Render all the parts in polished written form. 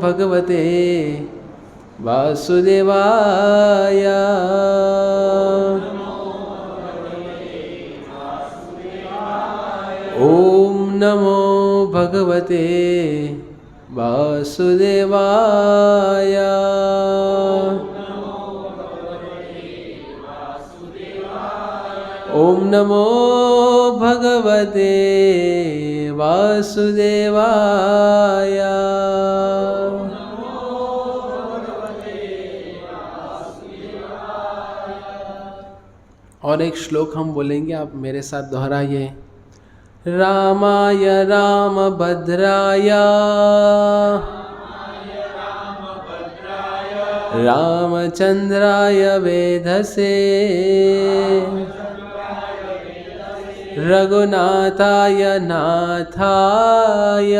भगवते वासुदेवाय। ओम नमो भगवते वासुदेवाय। ओम नमो भगवते वासुदेवाय। और एक श्लोक हम बोलेंगे, आप मेरे साथ दोहराइए। रामाय रामभद्राय रामचंद्राय वेधसे रघुनाथाय नाथाय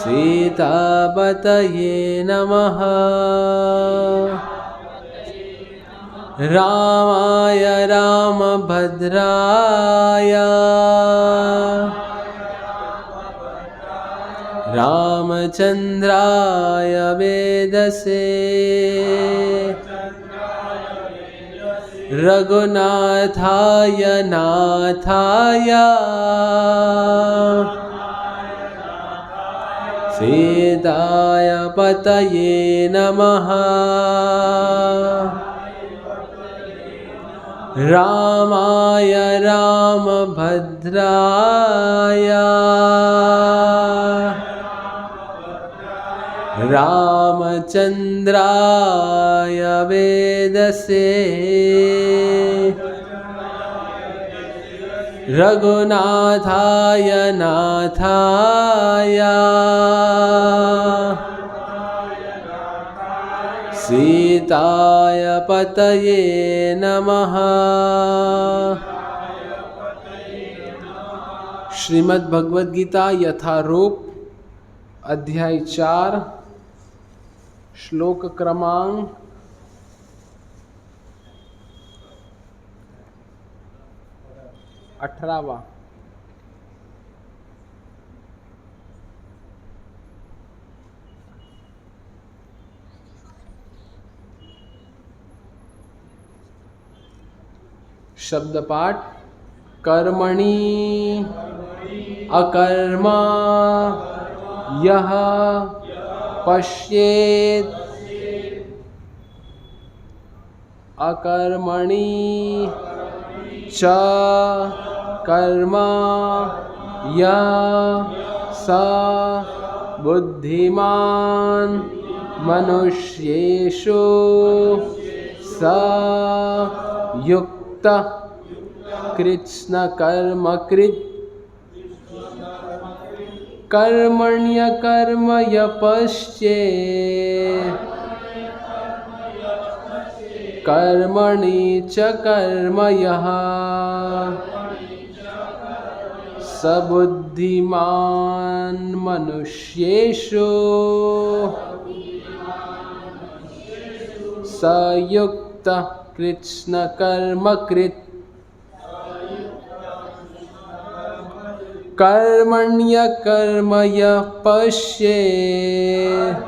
सीतापतये नमः। रामाय रामभद्राय रामचंद्राय वेधसे रघुनाथाय नाथाय सीताय पतये नमः। रामाय रामभद्राय रामचंद्राय वेधसे रघुनाथाय नाथाय सीताय पतये नमः। श्रीमद् भगवद गीता यथारूप अध्याय 4 श्लोक क्रमांक 18वां। शब्द पाठ। कर्मणि अकर्मा यह पश्येत् अकर्मणि च कर्मा यः स बुद्धिमान् मनुष्येषु स युक्तः कृत्स्न कर्मकृत्। कर्मण्यकर्म यः पश्येत् कर्मणि च कर्म यः स बुद्धिमान् मनुष्येषु स युक्तः कृत्स्न कर्मकृत्। कर्मण्यकर्म यः पश्येत्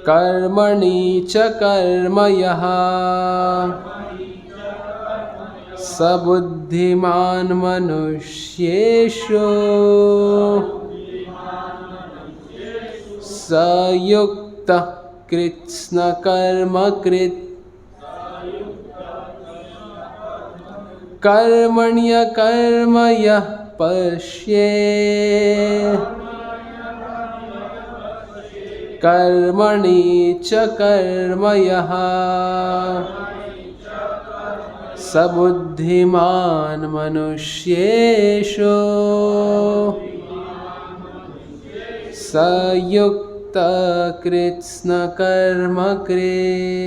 कर्मणि च कर्म यः स बुद्धिमान् मनुष्येषु स युक्तः कृत्स्न कर्मकृत्। कर्मण्यकर्म यः पश्येत् कर्मणि च कर्म यः स बुद्धिमान् मनुष्येषु स युक्तः कृत्स्न कर्मकृत्।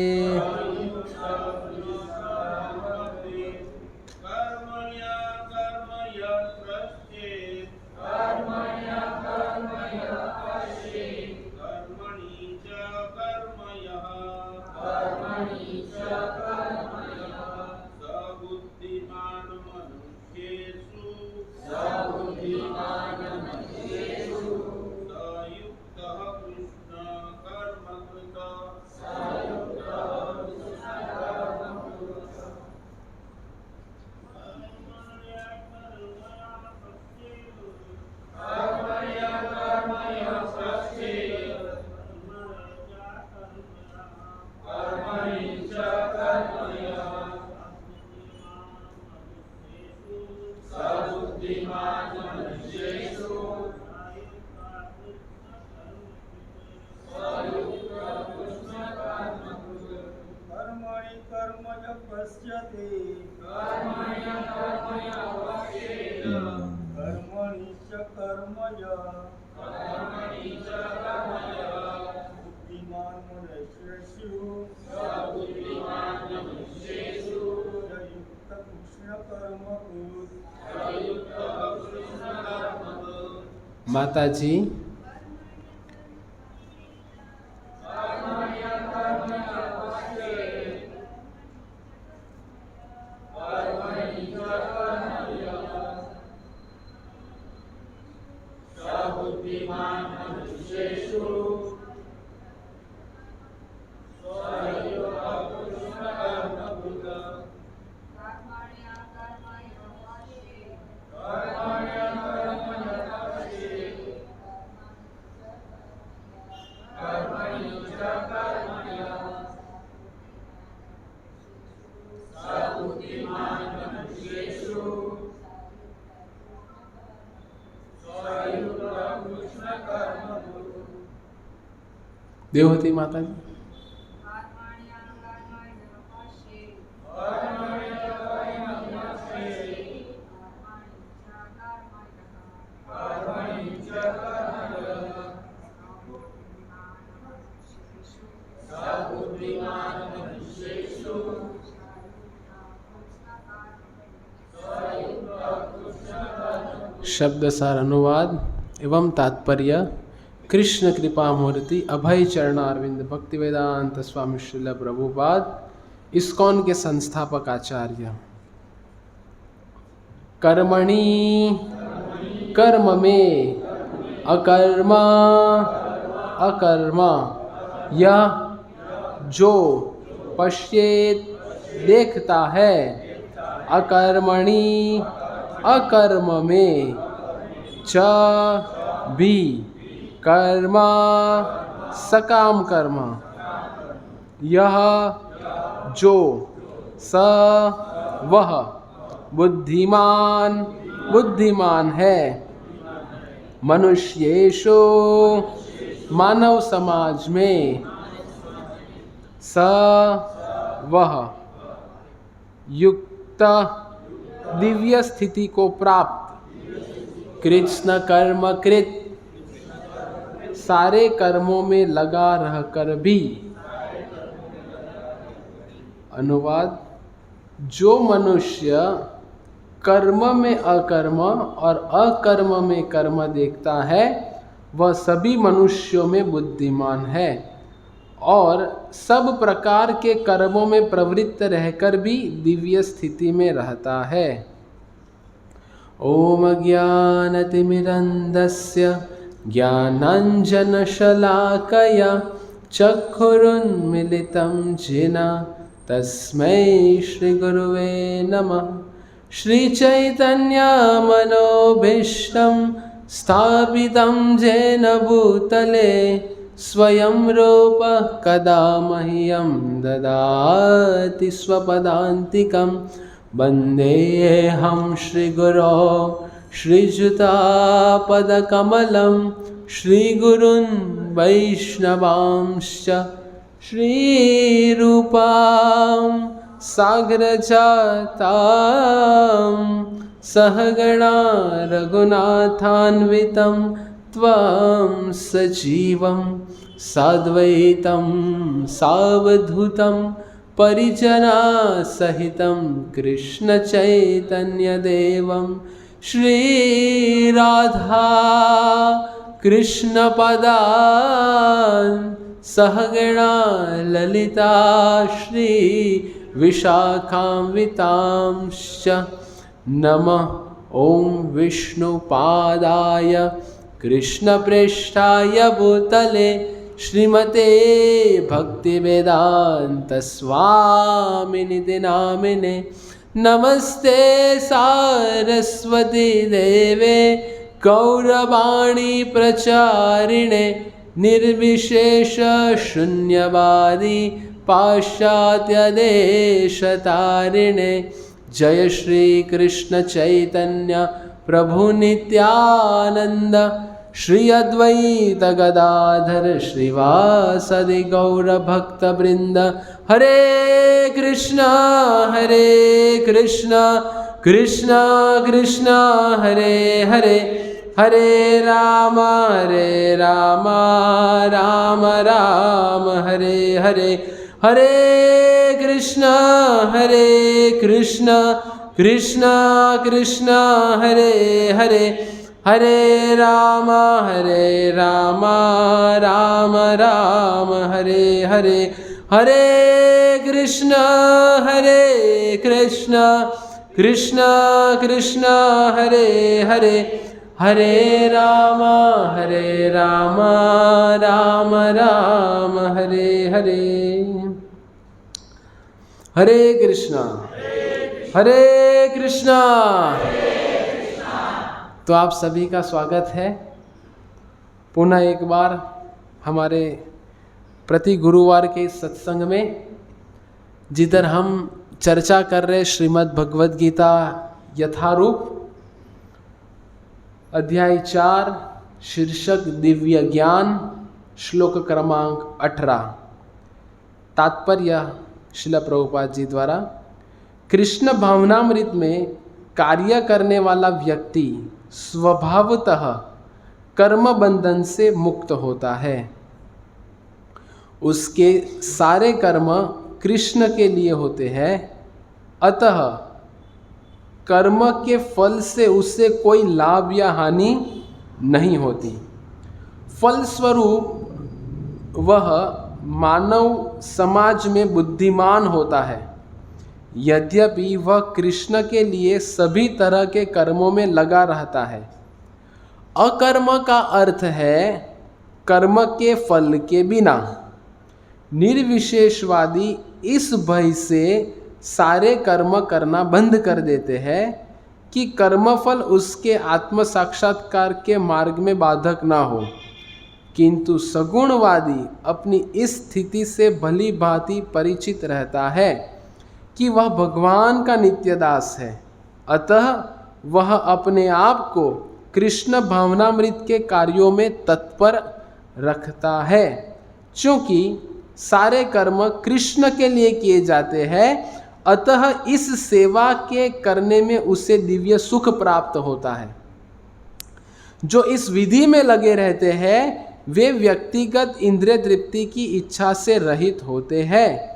Sabu कर्मणि कर्मज पश्यति कर्मणि च कर्मज बुद्धिमान् मनुष्येषु युक्त कृष्ण कर्मकृत्। माता जी, देवहूति माता जी, शब्द सार अनुवाद एवं तात्पर्य। कृष्ण कृपा मूर्ति अभय चरणारविंद भक्ति वेदांत स्वामी श्रील प्रभुपाद इस्कॉन के संस्थापक आचार्य। कर्मणि कर्म में अकर्मा अकर्मा यह जो पश्येत देखता है, अकर्मणि अकर्म में च भी कर्मा सकाम कर्म यह जो स वह बुद्धिमान बुद्धिमान है, मनुष्येषु मानव समाज में, स वह युक्त दिव्य स्थिति को प्राप्त, कृष्ण कर्म कृत सारे कर्मों में लगा रहकर भी। अनुवाद, जो मनुष्य कर्म में अकर्म और अकर्म में कर्म देखता है वह सभी मनुष्यों में बुद्धिमान है और सब प्रकार के कर्मों में प्रवृत्त रहकर भी दिव्य स्थिति में रहता है। ओम ज्ञानतिमिरन्धस्य ज्ञानाञ्जनशलाकया चक्षुरुन्मीलितं येन तस्मै श्रीगुरुवे नमः। श्रीचैतन्यमनोभीष्टं स्थापितं येन भूतले स्वयं रूपः कदा मह्यं ददाति स्वपदान्तिकं। वन्देऽहं श्रीगुरो श्रीयुतापदकमलं श्रीगुरून् वैष्णवांश्च श्रीरूपां साग्रजातां सहगणा रघुनाथान्वितं त्वं सजीवं साद्वैतं सावधूतं परिजनसहितं कृष्णचैतन्यदेवं श्रीराधा कृष्णपदान् सहगणा ललिता श्री विशाखान्वितांश्च नमः। ओम विष्णुपादाय कृष्णप्रेष्ठाय भूतले श्रीमते भक्तिवेदांत स्वामिनिति नामिने नमस्ते सारस्वती देवे गौरवाणी प्रचारिणे निर्विशेष शून्यवादी पाश्चात्य देशतारिणे। जय श्री कृष्ण चैतन्य प्रभु नित्यानंद श्री अद्वैत गदाधर श्रीवासदि गौर भक्त वृंद। हरे कृष्णा कृष्णा कृष्णा हरे हरे, हरे राम राम राम हरे हरे, हरे कृष्णा कृष्णा कृष्णा हरे हरे, हरे राम राम हरे हरे, हरे कृष्णा कृष्णा कृष्णा हरे हरे, हरे राम राम हरे हरे। हरे कृष्णा हरे कृष्णा। तो आप सभी का स्वागत है पुनः एक बार हमारे प्रति गुरुवार के इस सत्संग में, जिधर हम चर्चा कर रहे श्रीमद् भगवद गीता यथारूप, अध्याय 4, शीर्षक दिव्य ज्ञान, श्लोक क्रमांक 18। तात्पर्य श्रील प्रभुपाद जी द्वारा। कृष्ण भावनामृत में कार्य करने वाला व्यक्ति स्वभावतः कर्म बंधन से मुक्त होता है। उसके सारे कर्म कृष्ण के लिए होते हैं, अतः कर्म के फल से उससे कोई लाभ या हानि नहीं होती। फलस्वरूप वह मानव समाज में बुद्धिमान होता है, यद्यपि वह कृष्ण के लिए सभी तरह के कर्मों में लगा रहता है। अकर्म का अर्थ है कर्म के फल के बिना। निर्विशेषवादी इस भय से सारे कर्म करना बंद कर देते हैं कि कर्मफल उसके आत्म साक्षात्कार के मार्ग में बाधक ना हो, किंतु सगुणवादी अपनी इस स्थिति से भली भांति परिचित रहता है कि वह भगवान का नित्य दास है, अतः वह अपने आप को कृष्ण भावनामृत के कार्यों में तत्पर रखता है। क्योंकि सारे कर्म कृष्ण के लिए किए जाते हैं, अतः इस सेवा के करने में उसे दिव्य सुख प्राप्त होता है। जो इस विधि में लगे रहते हैं वे व्यक्तिगत इंद्रिय तृप्ति की इच्छा से रहित होते हैं।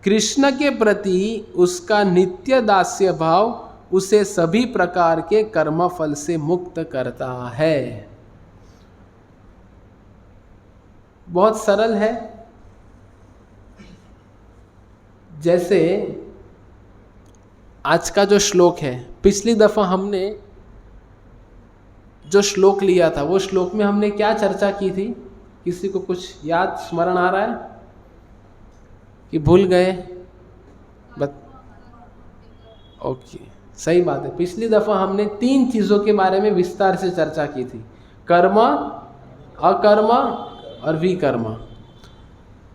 कृष्ण के प्रति उसका नित्य दास्य भाव उसे सभी प्रकार के कर्मफल से मुक्त करता है। बहुत सरल है। जैसे आज का जो श्लोक है, पिछली दफा हमने जो श्लोक लिया था वो श्लोक में हमने क्या चर्चा की थी? किसी को कुछ याद स्मरण आ रहा है कि भूल गए? ओके, सही बात है। पिछली दफा हमने 3 चीजों के बारे में विस्तार से चर्चा की थी, कर्म, अकर्म और विकर्म।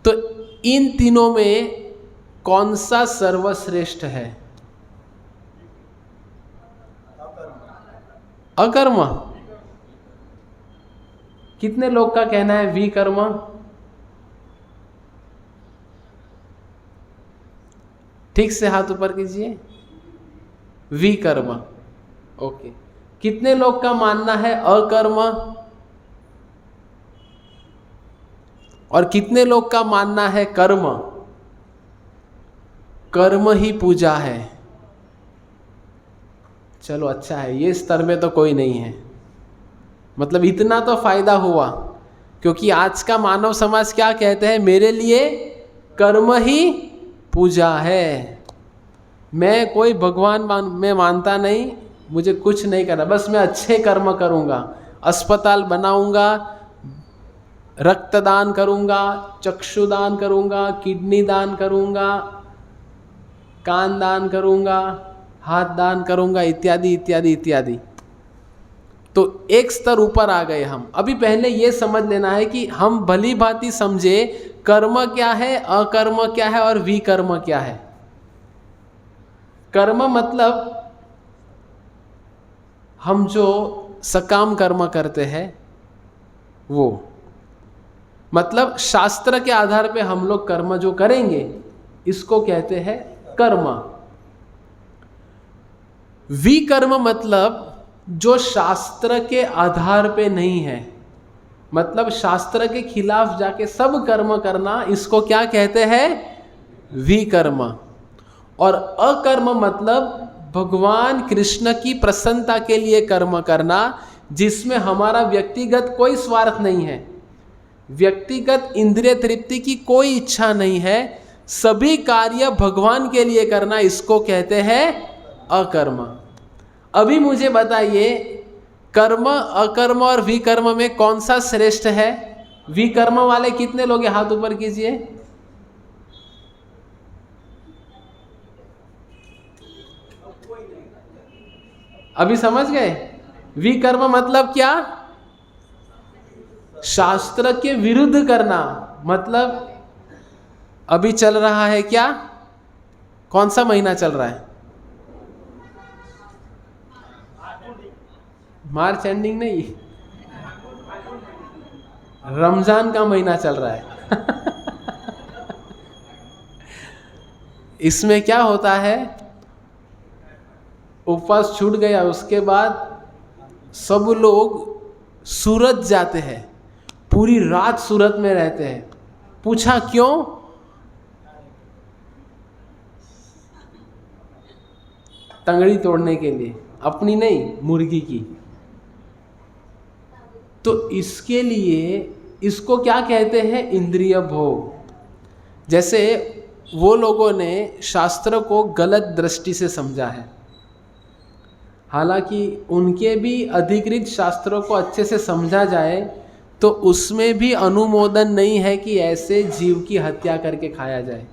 तो इन तीनों में कौन सा सर्वश्रेष्ठ है? अकर्म। कितने लोग का कहना है विकर्म? ठीक से हाथ ऊपर कीजिए। विकर्म। ओके। कितने लोग का मानना है अकर्म? और कितने लोग का मानना है कर्म? कर्म ही पूजा है। चलो अच्छा है, ये स्तर में तो कोई नहीं है। मतलब इतना तो फायदा हुआ, क्योंकि आज का मानव समाज क्या कहते हैं? मेरे लिए कर्म ही पूजा है। मैं कोई भगवान में मानता नहीं, मुझे कुछ नहीं करना, बस मैं अच्छे कर्म करूँगा, अस्पताल बनाऊँगा, रक्तदान करूँगा, चक्षुदान करूँगा, किडनी दान करूँगा, कान दान करूँगा, हाथ दान करूँगा, इत्यादि इत्यादि इत्यादि। तो एक स्तर ऊपर आ गए हम। अभी पहले ये समझ लेना है कि हम भली भांति समझे कर्म क्या है, अकर्म क्या है और विकर्म क्या है। कर्म मतलब हम जो सकाम कर्म करते हैं वो, मतलब शास्त्र के आधार पे हम लोग कर्म जो करेंगे इसको कहते हैं कर्म। विकर्म मतलब जो शास्त्र के आधार पे नहीं है, मतलब शास्त्र के खिलाफ जाके सब कर्म करना, इसको क्या कहते हैं? विकर्म। और अकर्म मतलब भगवान कृष्ण की प्रसन्नता के लिए कर्म करना, जिसमें हमारा व्यक्तिगत कोई स्वार्थ नहीं है, व्यक्तिगत इंद्रिय तृप्ति की कोई इच्छा नहीं है, सभी कार्य भगवान के लिए करना, इसको कहते हैं अकर्म। अभी मुझे बताइए, कर्म, अकर्म और विकर्म में कौन सा श्रेष्ठ है? विकर्म वाले कितने लोग हैं? हाथ ऊपर कीजिए। अभी समझ गए? विकर्म मतलब क्या? शास्त्र के विरुद्ध करना। मतलब अभी चल रहा है क्या? कौन सा महीना चल रहा है? मार्च एंडिंग नहीं, रमजान का महीना चल रहा है। इसमें क्या होता है, उपवास छूट गया, उसके बाद सब लोग सूरत जाते हैं, पूरी रात सूरत में रहते हैं। पूछा क्यों? तंगड़ी तोड़ने के लिए, अपनी नहीं, मुर्गी की। तो इसके लिए, इसको क्या कहते हैं? इंद्रिय भोग। जैसे वो लोगों ने शास्त्र को गलत दृष्टि से समझा है, हालांकि उनके भी अधिकृत शास्त्रों को अच्छे से समझा जाए तो उसमें भी अनुमोदन नहीं है कि ऐसे जीव की हत्या करके खाया जाए।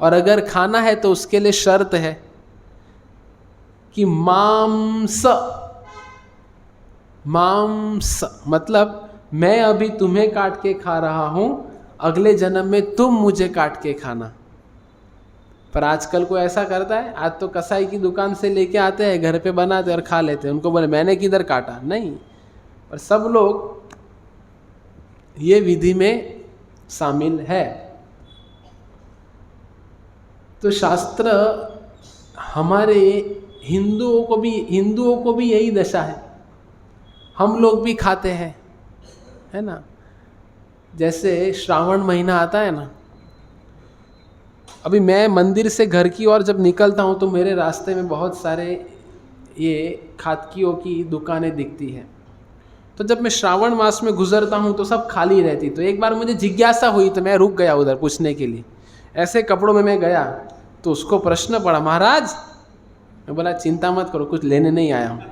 और अगर खाना है तो उसके लिए शर्त है कि मांस, मतलब मैं अभी तुम्हें काट के खा रहा हूं, अगले जन्म में तुम मुझे काट के खाना। पर आजकल को ऐसा करता है, आज तो कसाई की दुकान से लेके आते हैं, घर पे बनाते और खा लेते हैं। उनको बोले मैंने किधर काटा? नहीं। पर सब लोग ये विधि में शामिल है। तो शास्त्र हमारे हिंदुओं को भी यही दशा है, हम लोग भी खाते हैं, है ना। जैसे श्रावण महीना आता है ना, अभी मैं मंदिर से घर की ओर जब निकलता हूँ तो मेरे रास्ते में बहुत सारे ये खातकियों की दुकानें दिखती हैं। तो जब मैं श्रावण मास में गुजरता हूँ तो सब खाली रहती। तो एक बार मुझे जिज्ञासा हुई तो मैं रुक गया उधर पूछने के लिए। ऐसे कपड़ों में मैं गया तो उसको प्रश्न पड़ा, महाराज। मैं बोला चिंता मत करो, कुछ लेने नहीं आया हूँ।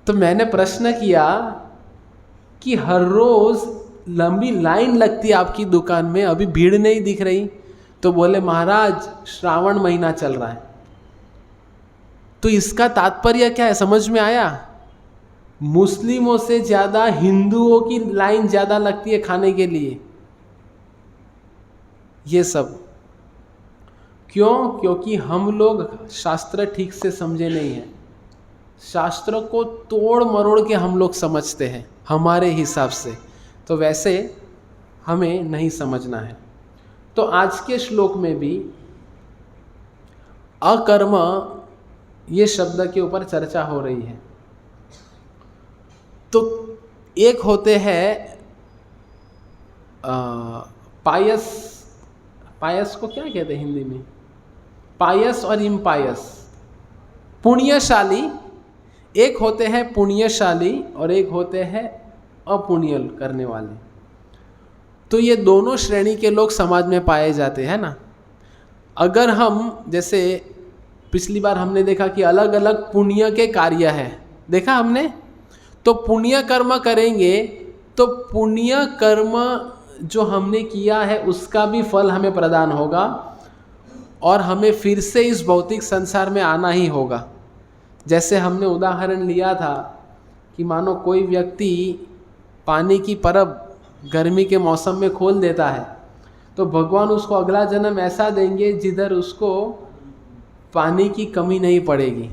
तो मैंने प्रश्न किया कि हर रोज़ लंबी लाइन लगती है आपकी दुकान में, अभी भीड़ नहीं दिख रही। तो बोले महाराज श्रावण महीना चल रहा है। तो इसका तात्पर्य क्या है समझ में आया? मुस्लिमों से ज़्यादा हिंदुओं की लाइन ज़्यादा लगती है खाने के लिए। ये सब क्यों? क्योंकि हम लोग शास्त्र ठीक से समझे नहीं हैं। शास्त्र को तोड़ मरोड़ के हम लोग समझते हैं हमारे हिसाब से, तो वैसे हमें नहीं समझना है। तो आज के श्लोक में भी अकर्म ये शब्द के ऊपर चर्चा हो रही है। तो एक होते हैं पायस, पायस को क्या कहते हैं हिंदी में? पायस और इम्पायस, पुण्यशाली। एक होते हैं पुण्यशाली और एक होते हैं अपुण्य करने वाले। तो ये दोनों श्रेणी के लोग समाज में पाए जाते हैं ना। अगर हम, जैसे पिछली बार हमने देखा कि अलग अलग पुण्य के कार्य हैं, देखा हमने। तो पुण्य कर्म करेंगे तो पुण्य कर्म जो हमने किया है उसका भी फल हमें प्रदान होगा और हमें फिर से इस भौतिक संसार में आना ही होगा। जैसे हमने उदाहरण लिया था कि मानो कोई व्यक्ति पानी की परब गर्मी के मौसम में खोल देता है, तो भगवान उसको अगला जन्म ऐसा देंगे जिधर उसको पानी की कमी नहीं पड़ेगी।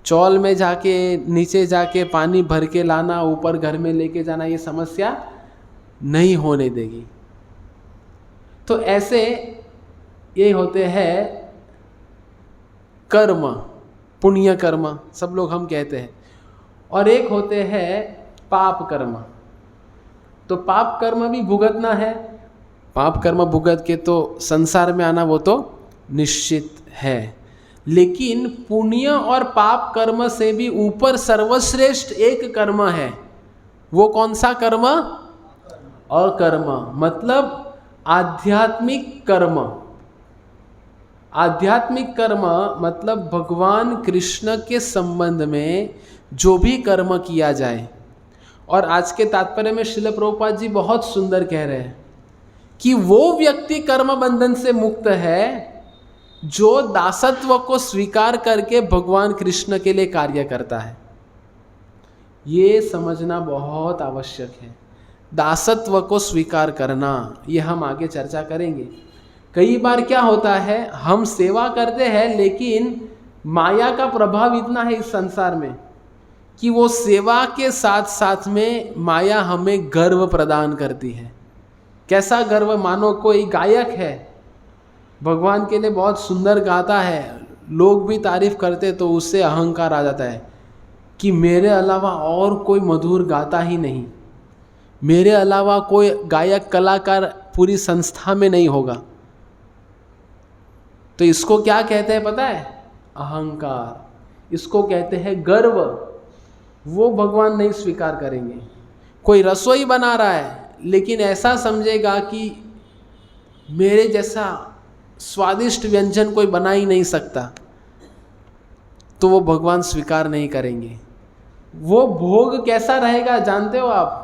चौल में जाके नीचे जाके पानी भर के लाना, ऊपर घर में लेके जाना, ये समस्या नहीं होने देगी। तो ऐसे ये होते हैं कर्म, पुण्य कर्म सब लोग हम कहते हैं, और एक होते हैं पाप कर्म। तो पाप कर्म भी भुगतना है, पाप कर्म भुगत के तो संसार में आना वो तो निश्चित है। लेकिन पुण्य और पाप कर्म से भी ऊपर सर्वश्रेष्ठ एक कर्म है। वो कौन सा कर्म? अकर्म, मतलब आध्यात्मिक कर्म। आध्यात्मिक कर्म मतलब भगवान कृष्ण के संबंध में जो भी कर्म किया जाए। और आज के तात्पर्य में श्रील प्रभुपाद जी बहुत सुंदर कह रहे हैं कि वो व्यक्ति कर्म बंधन से मुक्त है जो दासत्व को स्वीकार करके भगवान कृष्ण के लिए कार्य करता है। ये समझना बहुत आवश्यक है, दासत्व को स्वीकार करना, ये हम आगे चर्चा करेंगे। कई बार क्या होता है, हम सेवा करते हैं लेकिन माया का प्रभाव इतना है इस संसार में कि वो सेवा के साथ साथ में माया हमें गर्व प्रदान करती है। कैसा गर्व? मानो कोई गायक है, भगवान के लिए बहुत सुंदर गाता है, लोग भी तारीफ करते, तो उससे अहंकार आ जाता है कि मेरे अलावा और कोई मधुर गाता ही नहीं, मेरे अलावा कोई गायक कलाकार पूरी संस्था में नहीं होगा। तो इसको क्या कहते हैं पता है? अहंकार। इसको कहते हैं गर्व। वो भगवान नहीं स्वीकार करेंगे। कोई रसोई बना रहा है लेकिन ऐसा समझेगा कि मेरे जैसा स्वादिष्ट व्यंजन कोई बना ही नहीं सकता, तो वो भगवान स्वीकार नहीं करेंगे। वो भोग कैसा रहेगा जानते हो आप?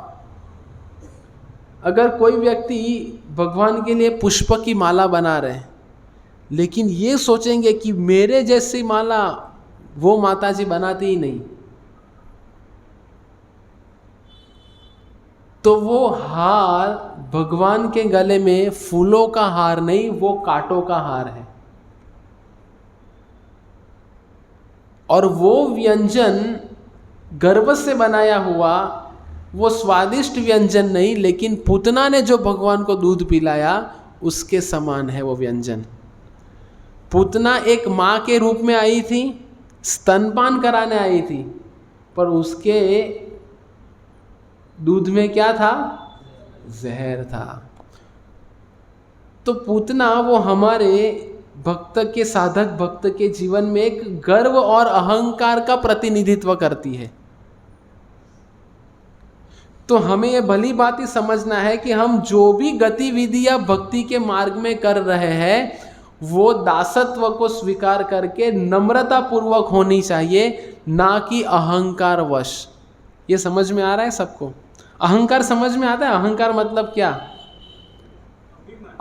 अगर कोई व्यक्ति भगवान के लिए पुष्प की माला बना रहे हैं लेकिन ये सोचेंगे कि मेरे जैसी माला वो माता जी बनाती ही नहीं, तो वो हार भगवान के गले में फूलों का हार नहीं, वो कांटों का हार है। और वो व्यंजन गर्व से बनाया हुआ, वो स्वादिष्ट व्यंजन नहीं, लेकिन पूतना ने जो भगवान को दूध पिलाया उसके समान है वो व्यंजन। पूतना एक माँ के रूप में आई थी, स्तनपान कराने आई थी, पर उसके दूध में क्या था? जहर था। तो पूतना वो हमारे भक्त के, साधक भक्त के जीवन में एक गर्व और अहंकार का प्रतिनिधित्व करती है। तो हमें ये भली बात ही समझना है कि हम जो भी गतिविधियां भक्ति के मार्ग में कर रहे हैं वो दासत्व को स्वीकार करके नम्रता पूर्वक होनी चाहिए, ना कि अहंकार वश। ये समझ में आ रहा है सबको? अहंकार समझ में आता है? अहंकार मतलब क्या?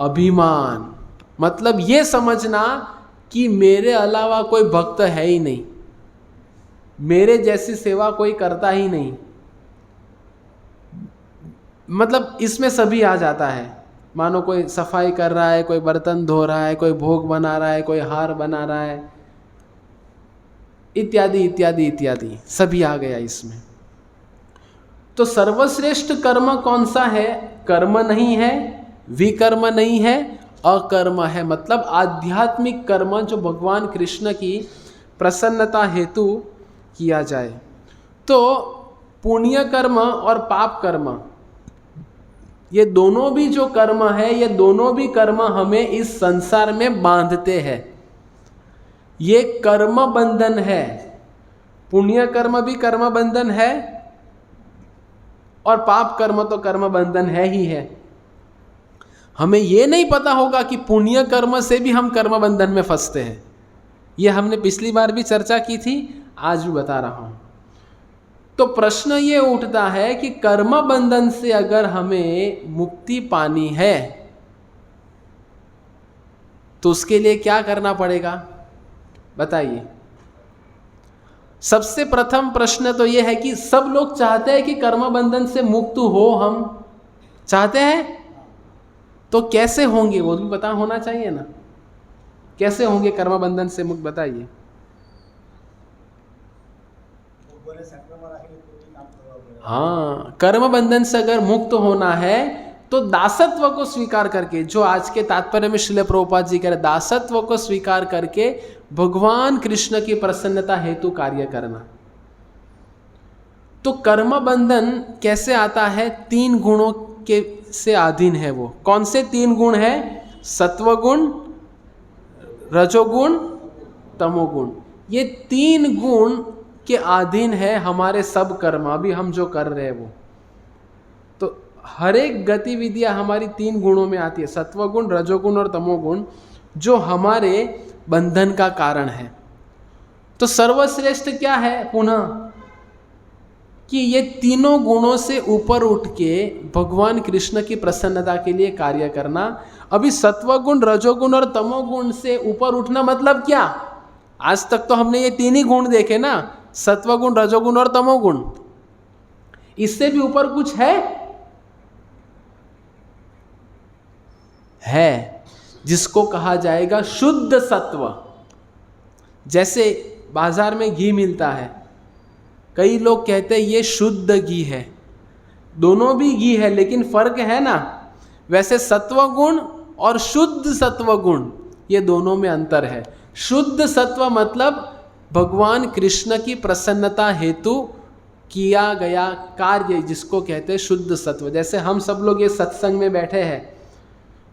अभिमान। मतलब ये समझना कि मेरे अलावा कोई भक्त है ही नहीं, मेरे जैसी सेवा कोई करता ही नहीं। मतलब इसमें सभी आ जाता है। मानो कोई सफाई कर रहा है, कोई बर्तन धो रहा है, कोई भोग बना रहा है, कोई हार बना रहा है, इत्यादि इत्यादि इत्यादि, सभी आ गया इसमें। तो सर्वश्रेष्ठ कर्म कौन सा है? कर्म नहीं है, विकर्म नहीं है, अकर्म है। मतलब आध्यात्मिक कर्म जो भगवान कृष्ण की प्रसन्नता हेतु किया जाए। तो पुण्य कर्म और पाप कर्म, ये दोनों भी जो कर्म है, ये दोनों भी कर्म हमें इस संसार में बांधते हैं। ये कर्म बंधन है। पुण्य कर्म भी कर्म बंधन है और पाप कर्म तो कर्म बंधन है ही है। हमें ये नहीं पता होगा कि पुण्य कर्म से भी हम कर्म बंधन में फंसते हैं। ये हमने पिछली बार भी चर्चा की थी, आज भी बता रहा हूं। तो प्रश्न ये उठता है कि कर्म बंधन से अगर हमें मुक्ति पानी है तो उसके लिए क्या करना पड़ेगा बताइए। सबसे प्रथम प्रश्न तो ये है कि सब लोग चाहते हैं कि कर्म बंधन से मुक्त हो, हम चाहते हैं, तो कैसे होंगे वो भी पता होना चाहिए ना। कैसे होंगे कर्म बंधन से मुक्त, बताइए। ભગવાને સાંકળમાં રાખીને પોતે કામ કરવા પડે. हाँ, कर्म बंधन से अगर मुक्त होना है तो दासत्व को स्वीकार करके, जो आज के तात्पर्य में श्रील प्रभुपाद जी कह रहे, दासत्व को स्वीकार करके भगवान कृष्ण की प्रसन्नता हेतु कार्य करना. तो कर्म बंधन कैसे आता है? 3 गुणों के से अधीन है. वो कौन से 3 गुण है? सत्वगुण, रजोगुण, तमोगुण. ये 3 गुण के अधीन है हमारे सब कर्म. अभी हम जो कर रहे हैं वो, तो हर एक गतिविधियां हमारी 3 गुणों में आती है, सत्वगुण, रजोगुण और तमोगुण, जो हमारे बंधन का कारण है. तो सर्वश्रेष्ठ क्या है? पुनः कि ये तीनों गुणों से ऊपर उठ के भगवान कृष्ण की प्रसन्नता के लिए कार्य करना. अभी सत्वगुण, रजोगुण और तमोगुण से ऊपर उठना मतलब क्या? आज तक तो हमने ये 3 ही गुण देखे ना, सत्वगुण, रजोगुण और तमोगुण. इससे भी ऊपर कुछ है जिसको कहा जाएगा शुद्ध सत्व. जैसे बाजार में घी मिलता है, कई लोग कहते हैं ये शुद्ध घी है. दोनों भी घी है लेकिन फर्क है ना. वैसे सत्वगुण और शुद्ध सत्वगुण, ये दोनों में अंतर है. शुद्ध सत्व मतलब भगवान कृष्ण की प्रसन्नता हेतु किया गया कार्य, जिसको कहते हैं शुद्ध सत्व. जैसे हम सब लोग ये सत्संग में बैठे हैं,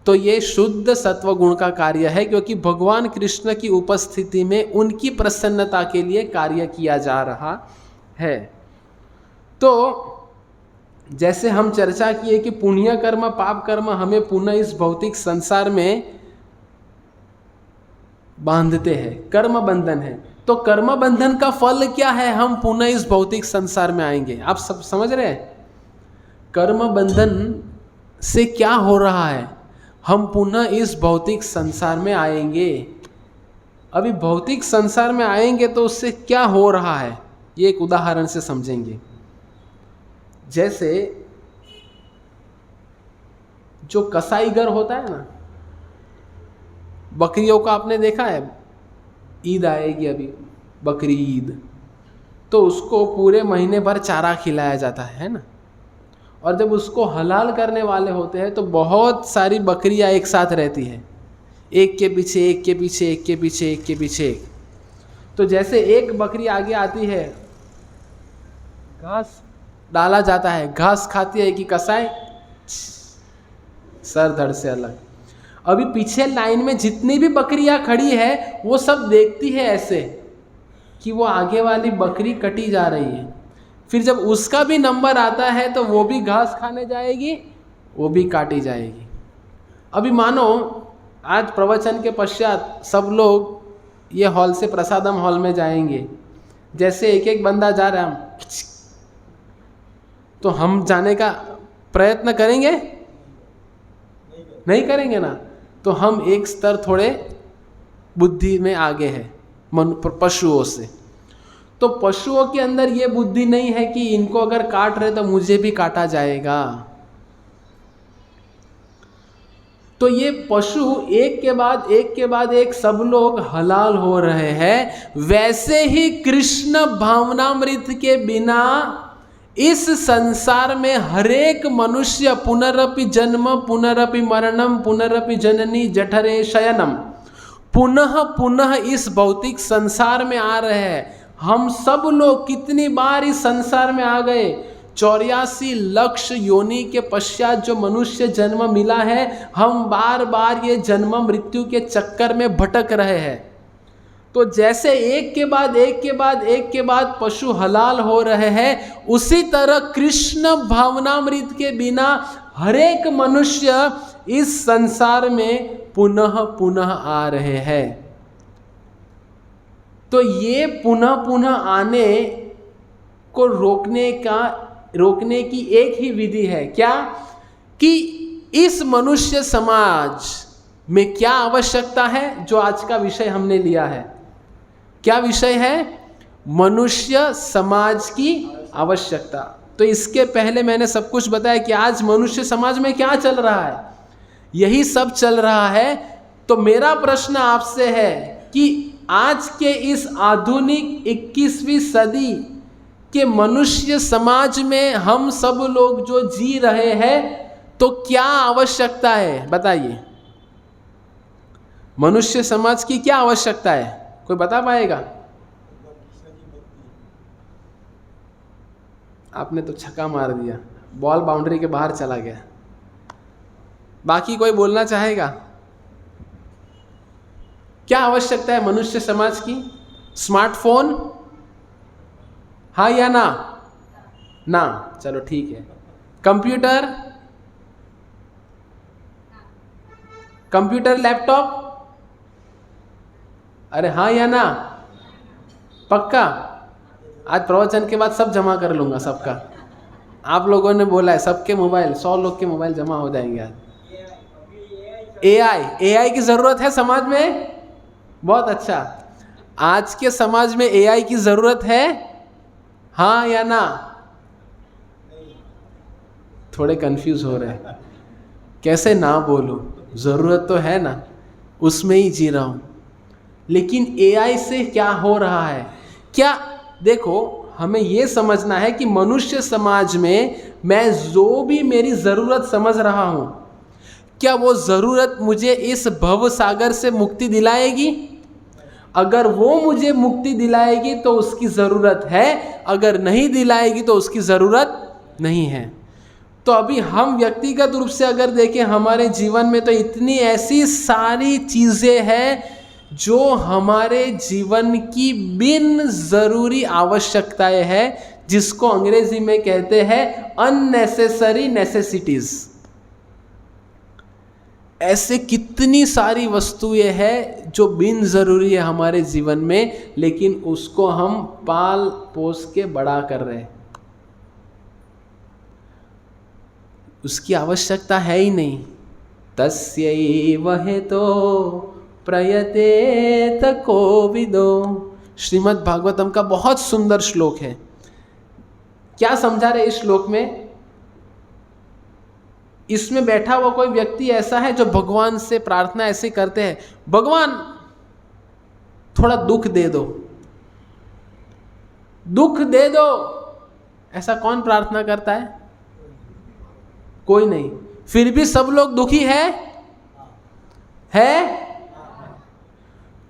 तो ये शुद्ध सत्व गुण का कार्य है, क्योंकि भगवान कृष्ण की उपस्थिति में उनकी प्रसन्नता के लिए कार्य किया जा रहा है. तो जैसे हम चर्चा किए कि पुण्य कर्म, पाप कर्म हमें पुनः इस भौतिक संसार में बांधते हैं, कर्म बंधन है. तो कर्म बंधन का फल क्या है? हम पुनः इस भौतिक संसार में आएंगे. आप सब समझ रहे हैं? कर्म बंधन से क्या हो रहा है? हम पुनः इस भौतिक संसार में आएंगे. अभी भौतिक संसार में आएंगे तो उससे क्या हो रहा है, ये एक उदाहरण से समझेंगे. जैसे जो कसाई घर होता है ना, बकरियों का आपने देखा है, ईद आएगी अभी, बकरी ईद, तो उसको पूरे महीने भर चारा खिलाया जाता है ना. और जब उसको हलाल करने वाले होते हैं तो बहुत सारी बकरियां एक साथ रहती हैं, एक के पीछे एक के पीछे एक के पीछे एक के पीछे एक. तो जैसे एक बकरी आगे आती है, घास डाला जाता है, घास खाती है कि कसाई सर धड़ से अलग. अभी पीछे लाइन में जितनी भी बकरियां खड़ी है वो सब देखती है ऐसे कि वो आगे वाली बकरी कटी जा रही है. फिर जब उसका भी नंबर आता है तो वो भी घास खाने जाएगी, वो भी काटी जाएगी. अभी मानो आज प्रवचन के पश्चात सब लोग ये हॉल से प्रसादम हॉल में जाएंगे, जैसे एक एक बंदा जा रहा है, तो हम जाने का प्रयत्न करेंगे? नहीं करेंगे ना. तो हम एक स्तर थोड़े बुद्धि में आगे हैं पशुओं से. तो पशुओं के अंदर ये बुद्धि नहीं है कि इनको अगर काट रहे तो मुझे भी काटा जाएगा. तो ये पशु एक के बाद एक सब लोग हलाल हो रहे हैं. वैसे ही कृष्ण भावनामृत के बिना इस संसार में हरेक मनुष्य पुनरपि जन्म पुनरपि मरणम पुनरपि जननी जठरे शयनम, पुनः पुनः इस भौतिक संसार में आ रहे हैं. हम सब लोग कितनी बार इस संसार में आ गए. 84 लाख योनि के पश्चात जो मनुष्य जन्म मिला है, हम बार बार ये जन्म मृत्यु के चक्कर में भटक रहे हैं. तो जैसे एक के बाद पशु हलाल हो रहे हैं, उसी तरह कृष्ण भावनामृत के बिना हरेक मनुष्य इस संसार में पुनः पुनः आ रहे हैं. तो ये पुनः पुनः आने को रोकने की एक ही विधि है. क्या? कि इस मनुष्य समाज में क्या आवश्यकता है, जो आज का विषय हमने लिया है. क्या विषय है? मनुष्य समाज की आवश्यकता. तो इसके पहले मैंने सब कुछ बताया कि आज मनुष्य समाज में क्या चल रहा है, यही सब चल रहा है. तो मेरा प्रश्न आपसे है कि आज के इस आधुनिक 21वीं सदी कि मनुष्य समाज में हम सब लोग जो जी रहे हैं तो क्या आवश्यकता है, बताइए। मनुष्य समाज की क्या आवश्यकता है, कोई बता पाएगा? आपने तो छक्का मार दिया, बॉल बाउंड्री के बाहर चला गया। बाकी कोई बोलना चाहेगा? क्या आवश्यकता है मनुष्य समाज की? स्मार्टफोन, हाँ या ना? ना, चलो ठीक है। कंप्यूटर, कंप्यूटर लैपटॉप, अरे हाँ या ना? पक्का? आज प्रवचन के बाद सब जमा कर लूंगा सबका। आप लोगों ने बोला है सबके मोबाइल, 100 लोग के मोबाइल जमा हो जाएंगे आज। एआई की जरूरत है समाज में? बहुत अच्छा। आज के समाज में एआई की जरूरत है, हाँ या ना? थोड़े कंफ्यूज हो रहे हैं, कैसे ना बोलूं, जरूरत तो है ना, उसमें ही जी रहा हूं। लेकिन एआई से क्या हो रहा है? क्या, देखो हमें यह समझना है कि मनुष्य समाज में मैं जो भी मेरी ज़रूरत समझ रहा हूं, क्या वो ज़रूरत मुझे इस भव सागर से मुक्ति दिलाएगी? अगर वो मुझे मुक्ति दिलाएगी तो उसकी ज़रूरत है, अगर नहीं दिलाएगी तो उसकी ज़रूरत नहीं है। तो अभी हम व्यक्तिगत रूप से अगर देखें हमारे जीवन में, तो इतनी ऐसी सारी चीज़ें हैं जो हमारे जीवन की बिन ज़रूरी आवश्यकताएं हैं, जिसको अंग्रेजी में कहते हैं अननेसेसरी नेसेसिटीज़। ऐसे कितनी सारी वस्तुएं हैं जो बिन ज़रूरी है हमारे जीवन में, लेकिन उसको हम पाल पोस के बड़ा कर रहे हैं, उसकी आवश्यकता है ही नहीं। तस्यैव हेतो प्रयतेत कोविदो, श्रीमद् भागवतम का बहुत सुंदर श्लोक है। क्या समझा रहे इस श्लोक में? इसमें बैठा हुआ कोई व्यक्ति ऐसा है जो भगवान से प्रार्थना ऐसे करते हैं, भगवान थोड़ा दुख दे दो, दुख दे दो। ऐसा कौन प्रार्थना करता है? कोई नहीं। फिर भी सब लोग दुखी है?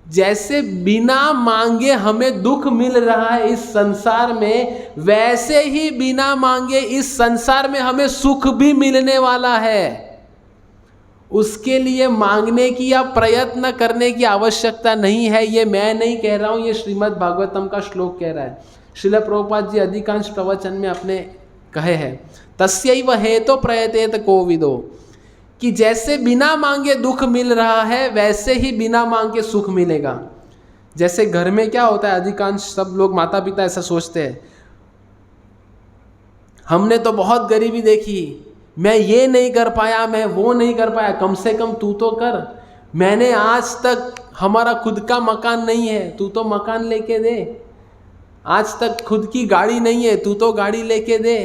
जैसे बिना मांगे हमें दुख मिल रहा है इस संसार में, वैसे ही बिना मांगे इस संसार में हमें सुख भी मिलने वाला है। उसके लिए मांगने की या प्रयत्न करने की आवश्यकता नहीं है। ये मैं नहीं कह रहा हूं, ये श्रीमद् भागवतम का श्लोक कह रहा है। श्रील प्रभुपाद जी अधिकांश प्रवचन में अपने कहे हैं तस्यैव हेतो प्रयतेत कोविदो, कि जैसे बिना मांगे दुख मिल रहा है वैसे ही बिना मांगे सुख मिलेगा। जैसे घर में क्या होता है, अधिकांश सब लोग माता पिता ऐसा सोचते हैं, हमने तो बहुत गरीबी देखी, मैं ये नहीं कर पाया, मैं वो नहीं कर पाया, कम से कम तू तो कर। मैंने आज तक, हमारा खुद का मकान नहीं है, तू तो मकान लेके दे। आज तक खुद की गाड़ी नहीं है, तू तो गाड़ी लेके दे।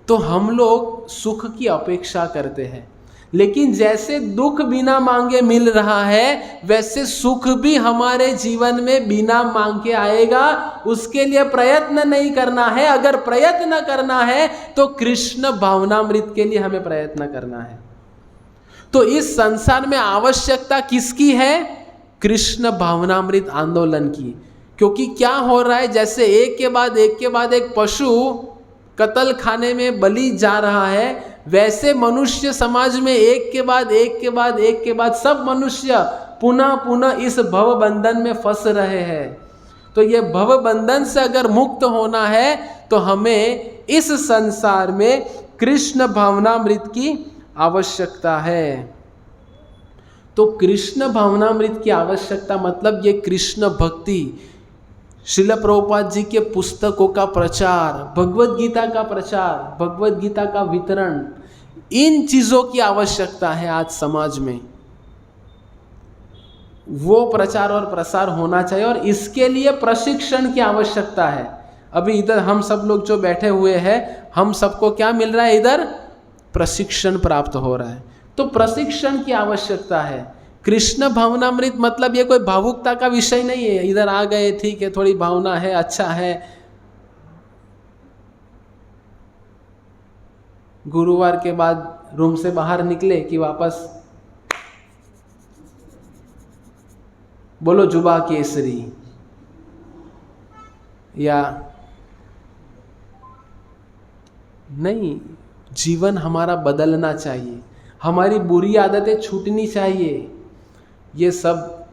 तो हम लोग सुख की अपेक्षा करते हैं, लेकिन जैसे दुख बिना मांगे मिल रहा है वैसे सुख भी हमारे जीवन में बिना मांग के आएगा। उसके लिए प्रयत्न नहीं करना है। अगर प्रयत्न करना है तो कृष्ण भावनामृत के लिए हमें प्रयत्न करना है। तो इस संसार में आवश्यकता किसकी है? कृष्ण भावनामृत आंदोलन की। क्योंकि क्या हो रहा है, जैसे एक के बाद एक पशु कत्ल खाने में बलि जा रहा है, वैसे मनुष्य समाज में एक के बाद सब मनुष्य पुनः इस भव बंधन में फंस रहे हैं। तो ये भव बंधन से अगर मुक्त होना है तो हमें इस संसार में कृष्ण भावनामृत की आवश्यकता है। तो कृष्ण भावनामृत की आवश्यकता मतलब ये कृष्ण भक्ति, श्रील प्रभुपाद जी के पुस्तकों का प्रचार, भगवत गीता का प्रचार, भगवत गीता का वितरण, इन चीज़ों की आवश्यकता है आज समाज में। वो प्रचार और प्रसार होना चाहिए और इसके लिए प्रशिक्षण की आवश्यकता है। अभी इधर हम सब लोग जो बैठे हुए हैं, हम सबको क्या मिल रहा है? इधर प्रशिक्षण प्राप्त हो रहा है। तो प्रशिक्षण की आवश्यकता है। कृष्ण भावनामृत मतलब ये कोई भावुकता का विषय नहीं है, इधर आ गए ठीक है, थोड़ी भावना है, अच्छा है। गुरुवार के बाद रूम से बाहर निकले कि वापस बोलो जुबा केसरी, या नहीं, जीवन हमारा बदलना चाहिए, हमारी बुरी आदतें छूटनी चाहिए। ये सब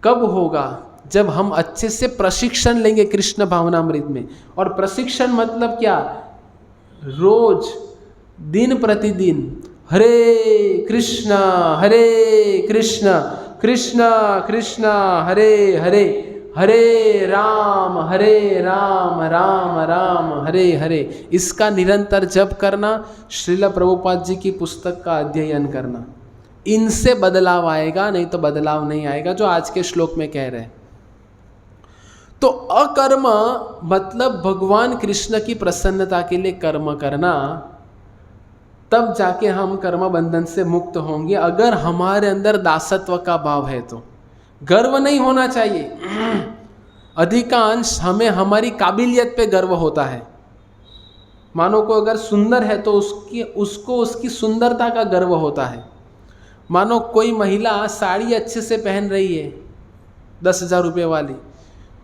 कब होगा? जब हम अच्छे से प्रशिक्षण लेंगे कृष्ण भावनामृत में। और प्रशिक्षण मतलब क्या? रोज दिन प्रतिदिन हरे कृष्णा कृष्ण कृष्ण हरे हरे, हरे राम राम राम हरे हरे। इसका निरंतर जप करना, श्रील प्रभुपाद जी की पुस्तक का अध्ययन करना, इनसे बदलाव आएगा, नहीं तो बदलाव नहीं आएगा, जो आज के श्लोक में कह रहे हैं। तो अकर्म मतलब भगवान कृष्ण की प्रसन्नता के लिए कर्म करना, तब जाके हम कर्म बंधन से मुक्त होंगे। अगर हमारे अंदर दासत्व का भाव है तो गर्व नहीं होना चाहिए। अधिकांश हमें हमारी काबिलियत पे गर्व होता है। मानो को अगर सुंदर है तो उसको उसकी सुंदरता का गर्व होता है। मानो कोई महिला साड़ी अच्छे से पहन रही है 10,000 रुपये वाली,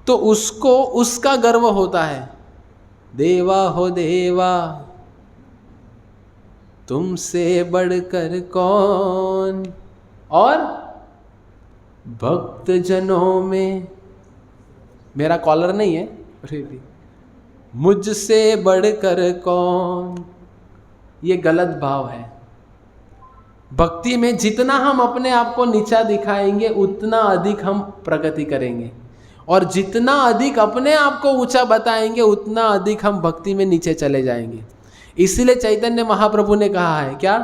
तो उसको उसका गर्व होता है। देवा हो देवा तुमसे बढ़कर कौन, और भक्त जनों में, मेरा कॉलर नहीं है, मुझसे बढ़कर कौन। ये गलत भाव है। भक्ति में जितना हम अपने आप को नीचा दिखाएंगे उतना अधिक हम प्रगति करेंगे, और जितना अधिक अपने आप को ऊंचा बताएंगे उतना अधिक हम भक्ति में नीचे चले जाएंगे। इसीलिए चैतन्य महाप्रभु ने कहा है क्या?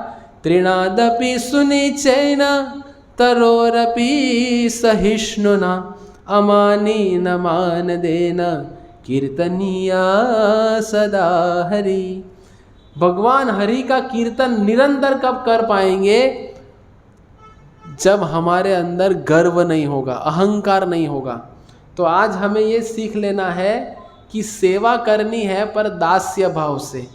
तृणादपि सुनिचैन तरोरपि सहिष्णुना अमानी न मान देना कीर्तनिया सदा हरि। भगवान हरि का कीर्तन निरंतर कब कर पाएंगे? जब हमारे अंदर गर्व नहीं होगा, अहंकार नहीं होगा। तो आज हमें ये सीख लेना है कि सेवा करनी है पर दास्य भाव से,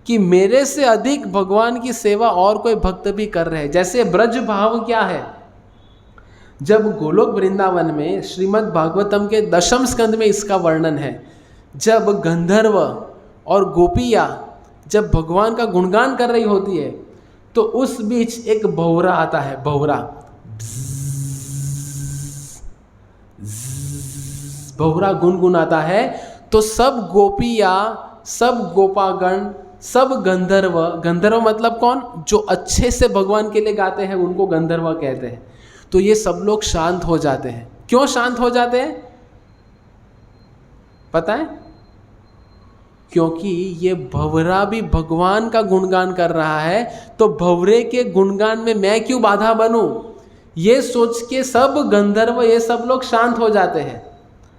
कि मेरे से अधिक भगवान की सेवा और कोई भक्त भी कर रहे हैं। जैसे ब्रज भाव क्या है? जब गोलोक वृंदावन में श्रीमद् भागवतम के 10वें स्कंद में इसका वर्णन है, जब गंधर्व और गोपियाँ जब भगवान का गुणगान कर रही होती है, तो उस बीच एक भौरा आता है, भौरा भौरा गुनगुनाता है। तो सब गोपियाँ, सब गोपागण, सब गंधर्व, गंधर्व मतलब कौन? जो अच्छे से भगवान के लिए गाते हैं उनको गंधर्व कहते हैं। तो ये सब लोग शांत हो जाते हैं। क्यों शांत हो जाते हैं पता है? क्योंकि ये भंवरा भी भगवान का गुणगान कर रहा है, तो भंवरे के गुणगान में मैं क्यों बाधा बनूं? ये सोच के सब गंधर्व, ये सब लोग शांत हो जाते हैं।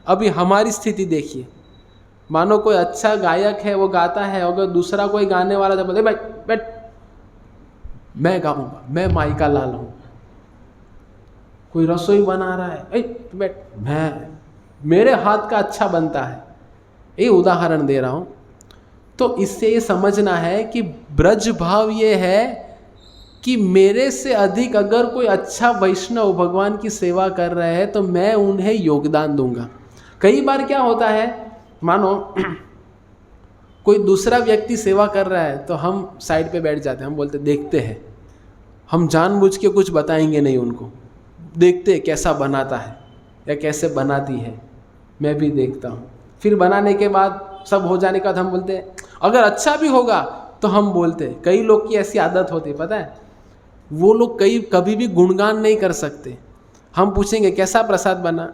अभी हमारी स्थिति देखिए, मानो कोई अच्छा गायक है, वो गाता है, अगर दूसरा कोई गाने वाला जब बोले भाई बैठ, मैं गाऊंगा, मैं माइका लाल हूँ। कोई रसोई बना रहा है, बैठ, मेरे हाथ का अच्छा बनता है। ये उदाहरण दे रहा हूँ। तो इससे ये समझना है कि ब्रज भाव ये है कि मेरे से अधिक अगर कोई अच्छा वैष्णव भगवान की सेवा कर रहे हैं तो मैं उन्हें योगदान दूंगा। कई बार क्या होता है, मानो कोई दूसरा व्यक्ति सेवा कर रहा है तो हम साइड पे बैठ जाते हैं, हम बोलते देखते हैं, हम जानबूझ के कुछ बताएंगे नहीं उनको, देखते कैसा बनाता है या कैसे बनाती है, मैं भी देखता हूँ। फिर बनाने के बाद सब हो जाने के बाद हम बोलते हैं अगर अच्छा भी होगा तो हम बोलते हैं। कई लोग की ऐसी आदत होती है पता है, वो लोग कभी भी गुणगान नहीं कर सकते। हम पूछेंगे कैसा प्रसाद बना,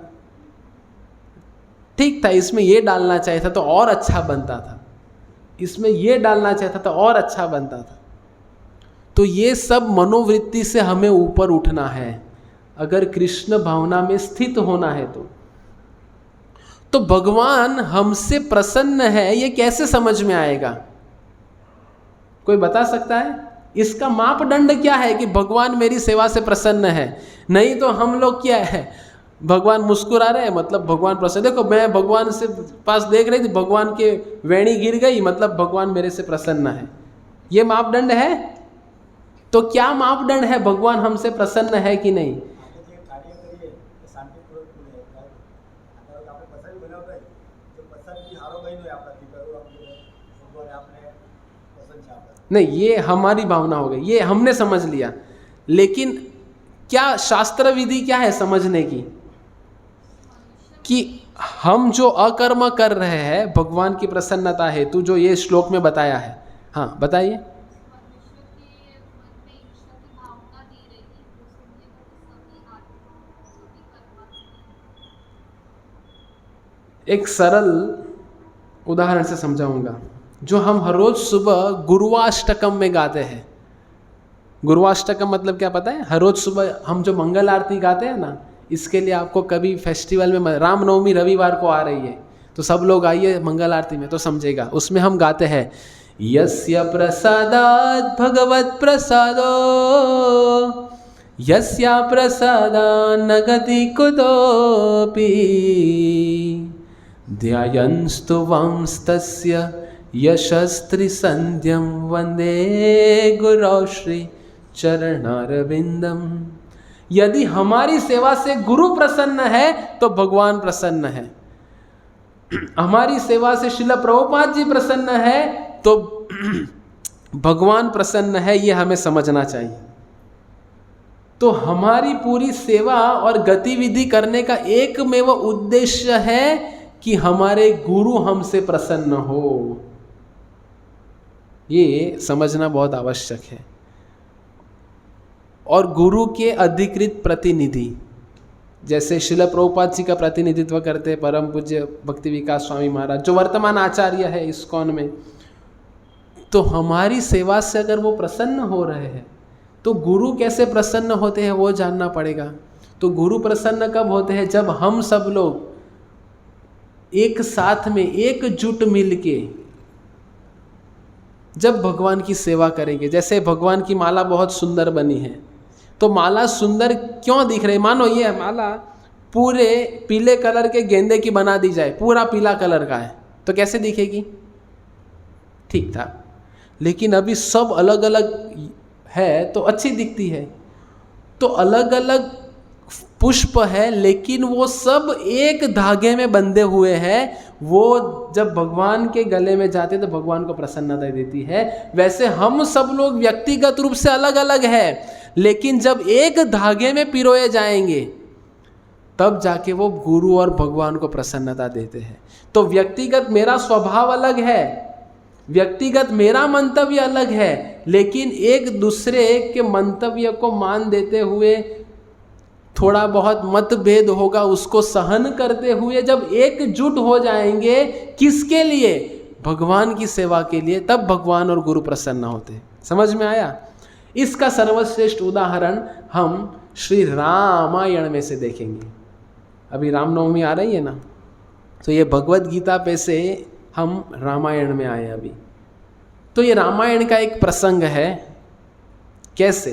ठीक था, इसमें ये डालना चाहिए था तो और अच्छा बनता था, इसमें ये डालना चाहिए था तो और अच्छा बनता था। तो ये सब मनोवृत्ति से हमें ऊपर उठना है अगर कृष्ण भावना में स्थित होना है। तो भगवान हमसे प्रसन्न है ये कैसे समझ में आएगा? कोई बता सकता है? इसका मापदंड क्या है कि भगवान मेरी सेवा से प्रसन्न है? नहीं तो हम लोग क्या है, भगवान मुस्कुरा रहे हैं मतलब भगवान प्रसन्न। देखो मैं भगवान से पास देख रही थी, भगवान के वेणी गिर गई मतलब भगवान मेरे से प्रसन्न है। ये मापदंड है। तो क्या मापदंड है, भगवान हमसे प्रसन्न है कि नहीं? આપણે જે કાર્ય કરીએ એ શાંતિપૂર્વક પૂરે થાય. અત્યારે તો આપણે પ્રસાદ બનાવતા હોય તો પ્રસાદ બી સારો બન્યો હોય આપણાથી તો એવું આપણે ભગવાને આપણે પસંદ છે આપણે. नहीं, ये हमारी भावना हो गई, ये हमने समझ लिया। लेकिन क्या शास्त्र विधि क्या है समझने की, कि हम जो अकर्म कर रहे हैं भगवान की प्रसन्नता हेतु, जो ये श्लोक में बताया है। हाँ बताइए। एक सरल उदाहरण से समझाऊंगा, जो हम हर रोज सुबह गुरुवाष्टकम में गाते हैं। गुरुवाष्टकम मतलब क्या पता है? हर रोज सुबह हम जो मंगल आरती गाते हैं ना, इसके लिए आपको कभी फेस्टिवल में, रामनवमी रविवार को आ रही है तो सब लोग आइए मंगल आरती में तो समझेगा। उसमें हम गाते हैं यस्य प्रसादात् भगवत प्रसादो यस्या प्रसादान्न गति कुतोऽपि ध्यायन्स्तु वंस्तस्य यशस्त्रिसन्ध्यं वन्दे गुरौ श्री चरणारविंदम। यदि हमारी सेवा से गुरु प्रसन्न है तो भगवान प्रसन्न है, हमारी सेवा से श्रील प्रभुपाद जी प्रसन्न है तो भगवान प्रसन्न है, ये हमें समझना चाहिए। तो हमारी पूरी सेवा और गतिविधि करने का एकमेव उद्देश्य है कि हमारे गुरु हमसे प्रसन्न हो, ये समझना बहुत आवश्यक है। और गुरु के अधिकृत प्रतिनिधि, जैसे श्रील प्रभुपाद जी का प्रतिनिधित्व करते परम पूज्य भक्ति विकास स्वामी महाराज, जो वर्तमान आचार्य है इस्कॉन में, तो हमारी सेवा से अगर वो प्रसन्न हो रहे हैं तो गुरु कैसे प्रसन्न होते हैं वो जानना पड़ेगा। तो गुरु प्रसन्न कब होते हैं? जब हम सब लोग एक साथ में एकजुट मिलके जब भगवान की सेवा करेंगे। जैसे भगवान की माला बहुत सुंदर बनी है, तो माला सुंदर क्यों दिख रही? मानो ये माला पूरे पीले कलर के गेंदे की बना दी जाए, पूरा पीला कलर का है, तो कैसे दिखेगी? ठीक था। लेकिन अभी सब अलग अलग है तो अच्छी दिखती है। तो अलग अलग पुष्प है लेकिन वो सब एक धागे में बंधे हुए हैं। वो जब भगवान के गले में जाते तो भगवान को प्रसन्नता देती है। वैसे हम सब लोग व्यक्तिगत रूप से अलग अलग है, लेकिन जब एक धागे में पिरोए जाएंगे तब जाके वो गुरु और भगवान को प्रसन्नता देते हैं। तो व्यक्तिगत मेरा स्वभाव अलग है, व्यक्तिगत मेरा मंतव्य अलग है, लेकिन एक दूसरे के मंतव्य को मान देते हुए थोड़ा बहुत मतभेद होगा, उसको सहन करते हुए जब एकजुट हो जाएंगे, किसके लिए? भगवान की सेवा के लिए, तब भगवान और गुरु प्रसन्न होते हैं। समझ में आया? इसका सर्वश्रेष्ठ उदाहरण हम श्री रामायण में से देखेंगे। अभी रामनवमी आ रही है ना, तो ये भगवत गीता पे से हम रामायण में आए अभी। तो ये रामायण का एक प्रसंग है। कैसे?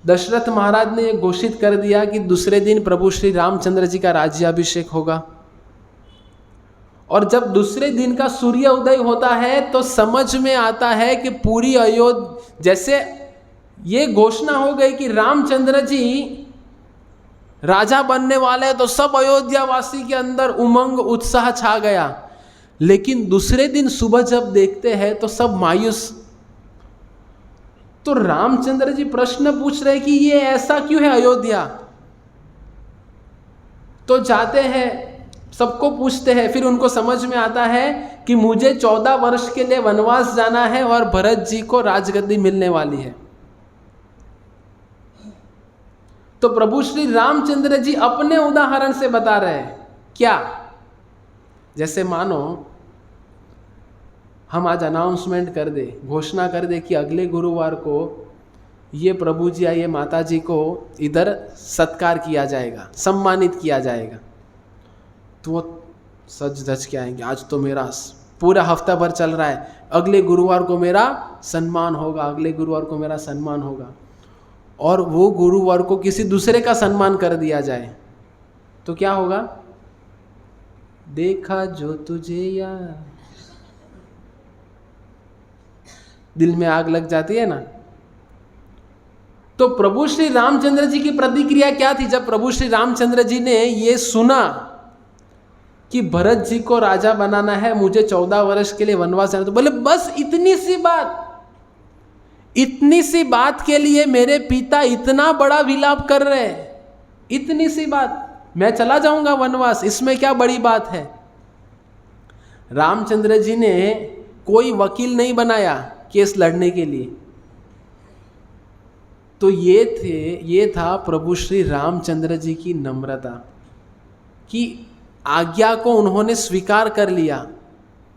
दशरथ महाराज ने ये घोषित कर दिया कि दूसरे दिन प्रभु श्री रामचंद्र जी का राज्याभिषेक होगा। और जब दूसरे दिन का सूर्य उदय होता है तो समझ में आता है कि पूरी अयोध्या, जैसे ये घोषणा हो गई कि रामचंद्र जी राजा बनने वाले हैं, तो सब अयोध्यावासी के अंदर उमंग उत्साह छा गया। लेकिन दूसरे दिन सुबह जब देखते हैं तो सब मायूस। तो रामचंद्र जी प्रश्न पूछ रहे कि ये ऐसा क्यों है अयोध्या? तो जाते हैं, सबको पूछते हैं, फिर उनको समझ में आता है कि मुझे 14 वर्ष के लिए वनवास जाना है और भरत जी को राजगद्दी मिलने वाली है। तो प्रभु श्री रामचंद्र जी अपने उदाहरण से बता रहे हैं। क्या? जैसे मानो हम आज अनाउंसमेंट कर दे, घोषणा कर दे कि अगले गुरुवार को ये प्रभु जी या ये माता जी को इधर सत्कार किया जाएगा, सम्मानित किया जाएगा। तो वो सज धज के आएंगे, आज तो मेरा पूरा हफ्ता भर चल रहा है, अगले गुरुवार को मेरा सम्मान होगा, अगले गुरुवार को मेरा सम्मान होगा। और वो गुरुवार को किसी दूसरे का सम्मान कर दिया जाए तो क्या होगा? देखा जो तुझे यार, दिल में आग लग जाती है ना। तो प्रभु श्री रामचंद्र जी की प्रतिक्रिया क्या थी जब प्रभु श्री रामचंद्र जी ने ये सुना कि भरत जी को राजा बनाना है, मुझे 14 वर्ष के लिए वनवास जाना, तो बोले बस इतनी सी बात के लिए मेरे पिता इतना बड़ा विलाप कर रहे हैं, इतनी सी बात, मैं चला जाऊंगा वनवास, इसमें क्या बड़ी बात है। रामचंद्र जी ने कोई वकील नहीं बनाया केस लड़ने के लिए। तो ये था प्रभु श्री रामचंद्र जी की नम्रता कि आज्ञा को उन्होंने स्वीकार कर लिया।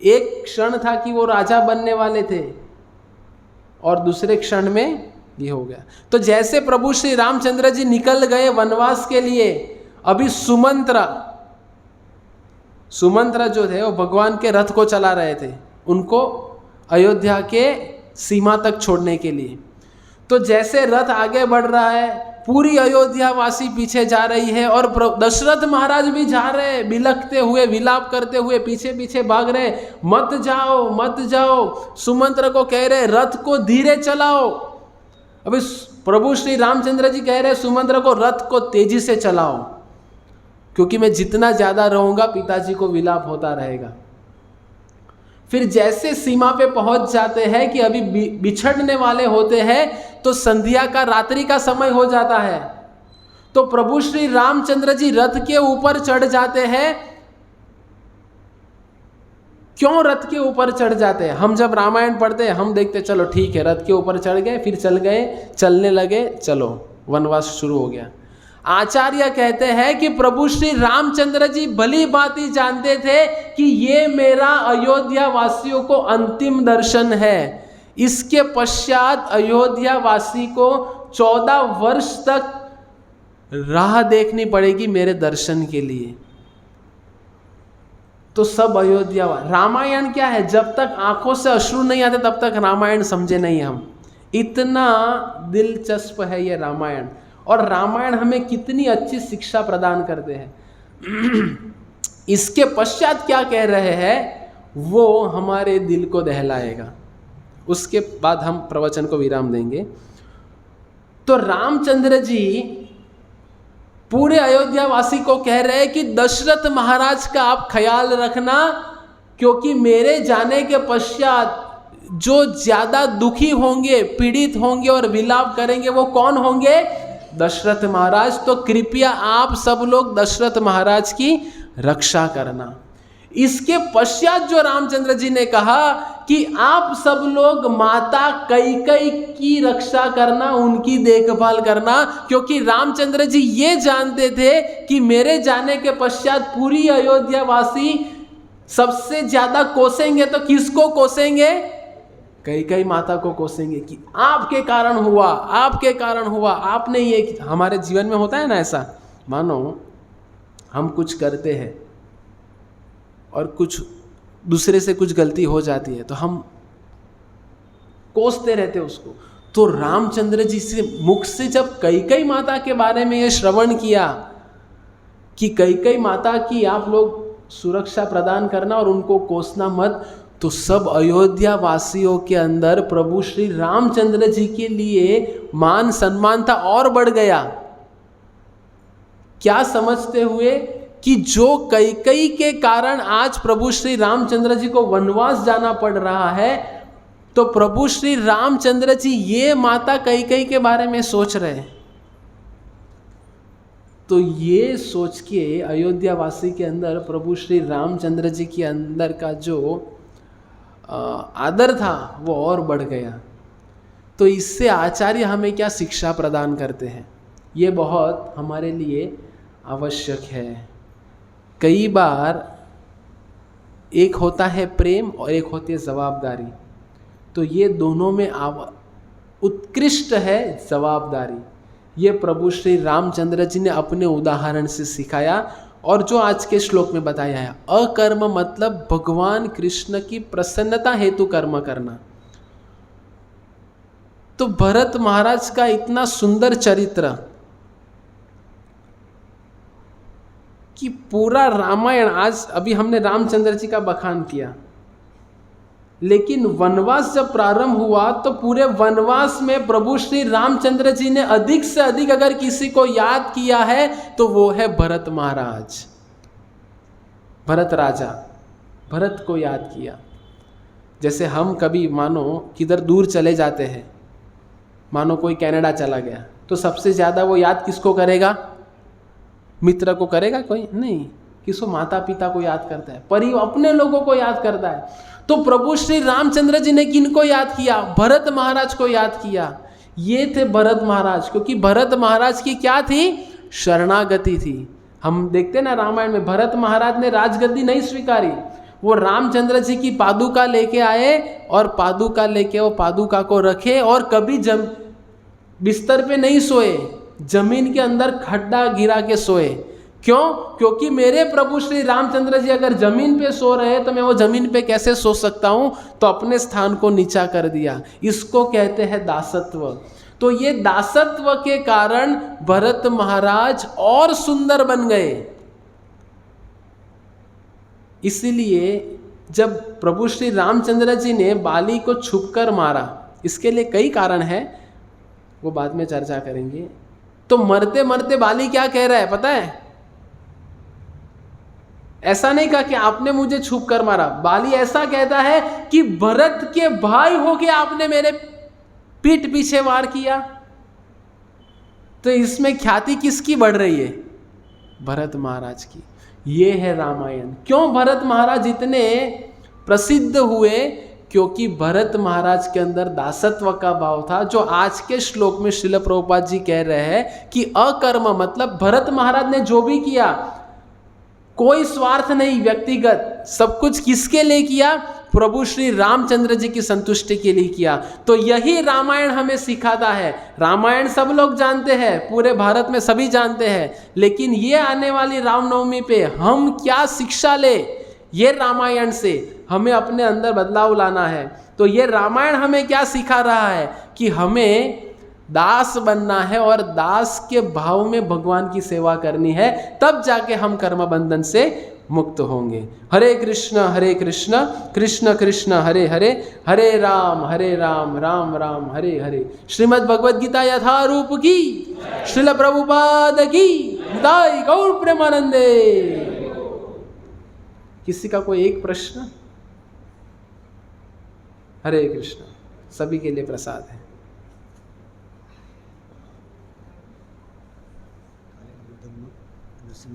एक क्षण था कि वो राजा बनने वाले थे और दूसरे क्षण में ये हो गया। तो जैसे प्रभु श्री रामचंद्र जी निकल गए वनवास के लिए, अभी सुमंत्र जो थे वो भगवान के रथ को चला रहे थे, उनको अयोध्या के सीमा तक छोड़ने के लिए। तो जैसे रथ आगे बढ़ रहा है, पूरी अयोध्या वासी पीछे जा रही है और दशरथ महाराज भी जा रहे हैं, बिलखते हुए, विलाप करते हुए पीछे पीछे भाग रहे, मत जाओ मत जाओ। सुमंत्र को कह रहे रथ को धीरे चलाओ। अभी प्रभु श्री रामचंद्र जी कह रहे सुमंत्र को रथ को तेजी से चलाओ, क्योंकि मैं जितना ज्यादा रहूंगा पिताजी को विलाप होता रहेगा। फिर जैसे सीमा पे पहुंच जाते हैं कि अभी बिछड़ने वाले होते हैं, तो संध्या का, रात्रि का समय हो जाता है। तो प्रभु श्री रामचंद्र जी रथ के ऊपर चढ़ जाते हैं। क्यों रथ के ऊपर चढ़ जाते हैं? हम जब रामायण पढ़ते हैं हम देखते चलो ठीक है, रथ के ऊपर चढ़ गए, फिर चल गए, चलने लगे, चलो वनवास शुरू हो गया। आचार्य कहते हैं कि प्रभु श्री रामचंद्र जी भली भांति जानते थे कि ये मेरा अयोध्या वासियों को अंतिम दर्शन है। इसके पश्चात अयोध्या वासी को 14 वर्ष तक राह देखनी पड़ेगी मेरे दर्शन के लिए। तो सब अयोध्या, रामायण क्या है, जब तक आंखों से अश्रु नहीं आते तब तक रामायण समझे नहीं हम। इतना दिलचस्प है ये रामायण, और रामायण हमें कितनी अच्छी शिक्षा प्रदान करते हैं। इसके पश्चात क्या कह रहे हैं वो हमारे दिल को दहलाएगा। उसके बाद हम प्रवचन को विराम देंगे। तो रामचंद्र जी पूरे अयोध्या वासी को कह रहे हैं कि दशरथ महाराज का आप ख्याल रखना, क्योंकि मेरे जाने के पश्चात जो ज्यादा दुखी होंगे, पीड़ित होंगे और विलाप करेंगे वो कौन होंगे? दशरथ महाराज। तो कृपया आप सब लोग दशरथ महाराज की रक्षा करना। इसके पश्चात जो रामचंद्र जी ने कहा कि आप सब लोग माता कैकेयी की रक्षा करना, उनकी देखभाल करना, क्योंकि रामचंद्र जी ये जानते थे कि मेरे जाने के पश्चात पूरी अयोध्या वासी सबसे ज्यादा कोसेंगे। तो किसको कोसेंगे? कैकेयी माता को कोसेंगे कि आपके कारण हुआ, आपके कारण हुआ, आपने ये। हमारे जीवन में होता है ना ऐसा, मानो हम कुछ करते हैं और कुछ दूसरे से कुछ गलती हो जाती है तो हम कोसते रहते उसको। तो रामचंद्र जी से मुख से जब कैकेयी माता के बारे में ये श्रवण किया कि कैकेयी माता की आप लोग सुरक्षा प्रदान करना और उनको कोसना मत, तो सब अयोध्या वासियों के अंदर प्रभु श्री रामचंद्र जी के लिए मान सम्मान था और बढ़ गया। क्या समझते हुए कि जो कैकेयी के कारण आज प्रभु श्री रामचंद्र जी को वनवास जाना पड़ रहा है, तो प्रभु श्री रामचंद्र जी ये माता कैकेयी के बारे में सोच रहे हैं। तो ये सोच के अयोध्या वासी के अंदर प्रभु श्री रामचंद्र जी के अंदर का जो आदर था वो और बढ़ गया। तो इससे आचार्य हमें क्या शिक्षा प्रदान करते हैं, ये बहुत हमारे लिए आवश्यक है। कई बार एक होता है प्रेम और एक होती है जवाबदारी। तो ये दोनों में उत्कृष्ट है जवाबदारी। ये प्रभु श्री रामचंद्र जी ने अपने उदाहरण से सिखाया और जो आज के श्लोक में बताया है। अकर्म मतलब भगवान कृष्ण की प्रसन्नता हेतु कर्म करना। तो भरत महाराज का इतना सुंदर चरित्र कि पूरा रामायण, आज अभी हमने रामचंद्र जी का बखान किया, लेकिन वनवास जब प्रारंभ हुआ तो पूरे वनवास में प्रभु श्री रामचंद्र जी ने अधिक से अधिक अगर किसी को याद किया है तो वो है भरत महाराज, भरत राजा, भरत को याद किया। जैसे हम कभी मानो किधर दूर चले जाते हैं, मानो कोई कनाडा चला गया, तो सबसे ज़्यादा वो याद किसको करेगा? मित्र को करेगा? कोई नहीं, किसको? माता पिता को याद करता है, अपने लोगों को याद करता है। तो प्रभु श्री रामचंद्र जी ने किनको याद किया? भरत महाराज को याद किया। ये थे भरत महाराज, क्योंकि भरत महाराज की क्या थी? शरणागति थी। हम देखते ना रामायण में, भरत महाराज ने राजगद्दी नहीं स्वीकारी, वो रामचंद्र जी की पादुका लेके आए और पादुका लेके वो पादुका को रखे और कभी बिस्तर पे नहीं सोए, जमीन के अंदर खड्डा गिरा के सोए। क्यों? क्योंकि मेरे प्रभु श्री रामचंद्र जी अगर जमीन पे सो रहे तो मैं वो जमीन पे कैसे सो सकता हूं? तो अपने स्थान को नीचा कर दिया। इसको कहते हैं दासत्व। तो ये दासत्व के कारण भरत महाराज और सुंदर बन गए। इसीलिए जब प्रभु श्री रामचंद्र जी ने बाली को छुपकर मारा, इसके लिए कई कारण हैं, वो बाद में चर्चा करेंगे। तो मरते मरते बाली क्या कह रहा है पता है? ऐसा नहीं कहा कि आपने मुझे छुप कर मारा, बाली ऐसा कहता है कि भरत के भाई होके आपने मेरे पीठ पीछे वार किया। तो इसमें ख्याति किसकी बढ़ रही है? भरत महाराज की। ये है रामायण। क्यों भरत महाराज इतने प्रसिद्ध हुए? क्योंकि भरत महाराज के अंदर दासत्व का भाव था, जो आज के श्लोक में श्रील प्रभुपाद जी कह रहे हैं कि अकर्म, मतलब भरत महाराज ने जो भी किया कोई स्वार्थ नहीं व्यक्तिगत, सब कुछ किसके लिए किया? प्रभु श्री रामचंद्र जी की संतुष्टि के लिए किया। तो यही रामायण हमें सिखाता है। रामायण सब लोग जानते हैं, पूरे भारत में सभी जानते हैं, लेकिन ये आने वाली रामनवमी पे हम क्या शिक्षा ले, ये रामायण से हमें अपने अंदर बदलाव लाना है। तो ये रामायण हमें क्या सिखा रहा है कि हमें दास बनना है और दास के भाव में भगवान की सेवा करनी है, तब जाके हम कर्म बंधन से मुक्त होंगे। हरे कृष्ण कृष्ण कृष्ण हरे हरे, हरे राम राम राम हरे हरे। श्रीमद् भगवद गीता यथारूप की, श्रील प्रभुपाद की जय। गौर प्रेमानंदे। किसी का कोई एक प्रश्न? हरे कृष्ण। सभी के लिए प्रसाद है। नृसिंह